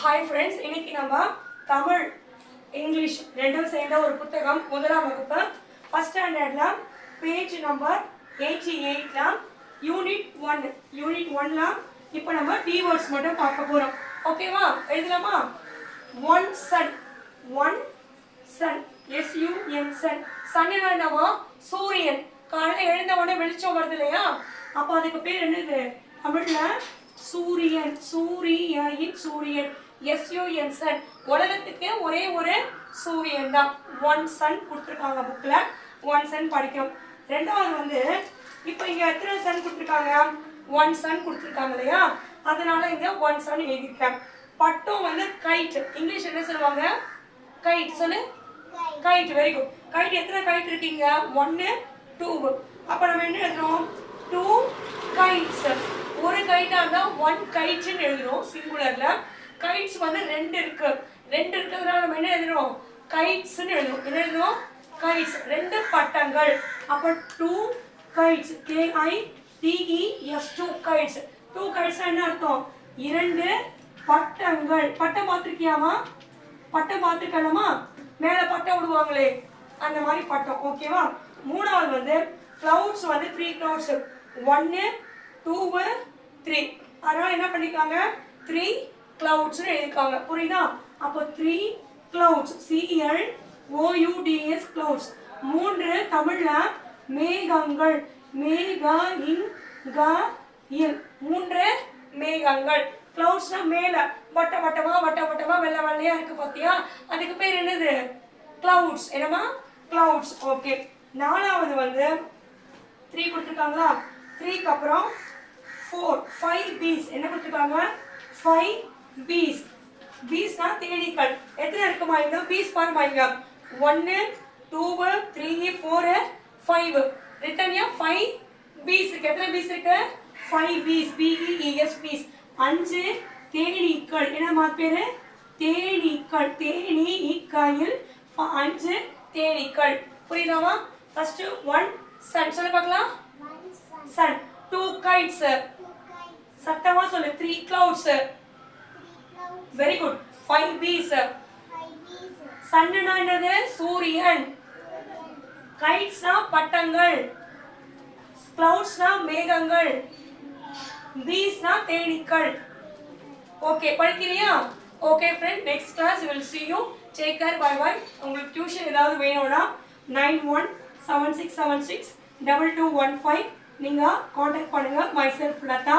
Hi friends, இன்னைக்கு நம்ம Tamil English ரெண்டும் சேர்ந்த ஒரு புத்தகம் முதலாம் வகுப்பு ஃபர்ஸ்ட் ஸ்டாண்டர்ட்ல பேஜ் நம்பர் 88ல யூனிட் 1ல இப்போ நம்ம டி வேர்ட்ஸ் மட்டும் பார்க்க போறோம். ஓகேவா? எழுதலாமா? One sun SUN sun. Sun என்னவா? சூரியன். காலையில் எழுந்த உடனே வெளிச்சம் வருது இல்லையா? அப்போ அதுக்கு பேர் என்னது தமிழ்ல? சூரியன். சூரியன் SUN சன். உலகத்துக்கு ஒரே ஒரு சூரியன் தான். ஒன் சன் கொடுத்துருக்காங்க புக்ல. ஒன் சன் படிக்கும். ரெண்டாவது இப்போ இங்க எத்தனை சன் கொடுத்துருக்காங்க? ஒன் சன் கொடுத்துருக்காங்க இல்லையா? அதனால இங்க ஒன் சன் எழுதியிருக்கேன். பட்டம் கைட். இங்கிலீஷ் என்ன சொல்லுவாங்க? கைட். சொல்லு. கைட். Very good. கைட் எத்தனை கைட் இருக்கீங்க? 1 2. அப்ப நம்ம என்ன எழுதுறோம்? 2 கைட்ஸ். ஒரு கைட்டா இருந்தா 1 கைட்ஸ்னு எழுதுறோம் சிங்குலர்ல. கைட்ஸ் 2 இருக்கு. 2 இருக்கிறதுனால நம்ம என்ன எழுதுறோம்? கைட்ஸ்னு எழுதுறோம். என்ன எழுதுறோம்? கைட்ஸ். 2 பட்டங்கள். அப்ப 2 கைட்ஸ். KITES 2 guides. 2 கைட்ஸ் என்ன அர்த்தம்? 2 பட்டங்கள். பட்டம் பார்த்திருக்கியாமா? பட்டம் பார்த்திருக்கலாமா? மேல பட்டம் விடுவாங்களே அந்த மாதிரி பட்டம். ஓகேவா? மூணாவது கிளவுட்ஸ் 3 கிளவுட்ஸ். 1 2 3. அதனால என்ன பண்ணிருக்காங்க? 3 கிளவுட்ஸ் எழுதிருக்காங்க. புரியுதா? அப்போ 3 கிளவுட்ஸ். CLOUDS clouds. 3 தமிழ்ல மேகங்கள். மேகங்கள். 3 மேகங்கள். கிளவுட்ஸ்னா மேல வட்ட வட்டமா வெள்ளை வெள்ளையா இருக்கு பாத்தியா? அதுக்கு பேர் என்னது? கிளவுட்ஸ். என்னமா? கிளவுட்ஸ். ஓகே. நாலாவது 3 கொடுத்துருக்காங்களா? 3க்கு அப்புறம் 5 பீஸ். என்ன கொடுத்துருக்காங்க? 5 பீஸ். பீஸ்னா தேனீக்கள். எத்தனை இருக்குமா இங்க? பீஸ் பாருமா இங்க. 1 2 3 4 5. ரிட்டன்யா 5 பீஸ் இருக்கு. எத்தனை பீஸ் இருக்கு? 5 பீஸ். BEES piece. 5 தேனீக்கள். என்ன பேரு? தேனீக்கள். தேனீக்களில் 5 தேனீக்கள். புரியுதாமா? First 1 sun. சொல்ல பார்க்கலாம். சன். 2 kites. சத்தமா சொல்லு. 3 clouds. Very good. 5 bees. சன்னுனா என்னது? சூரியன். கைட்ஸ்னா பட்டங்கள். கிளவுட்ஸ்னா மேகங்கள். பீஸ்னா தேனீக்கள். ஓகே, படிக்கிறியா? Okay friend, next class will see you. Take care. Bye bye. உங்களுக்கு டியூஷன் ஏதாவது வேணும்னா 917676 2215 நீங்க காண்டாக்ட் பண்ணுங்க. myself லதா.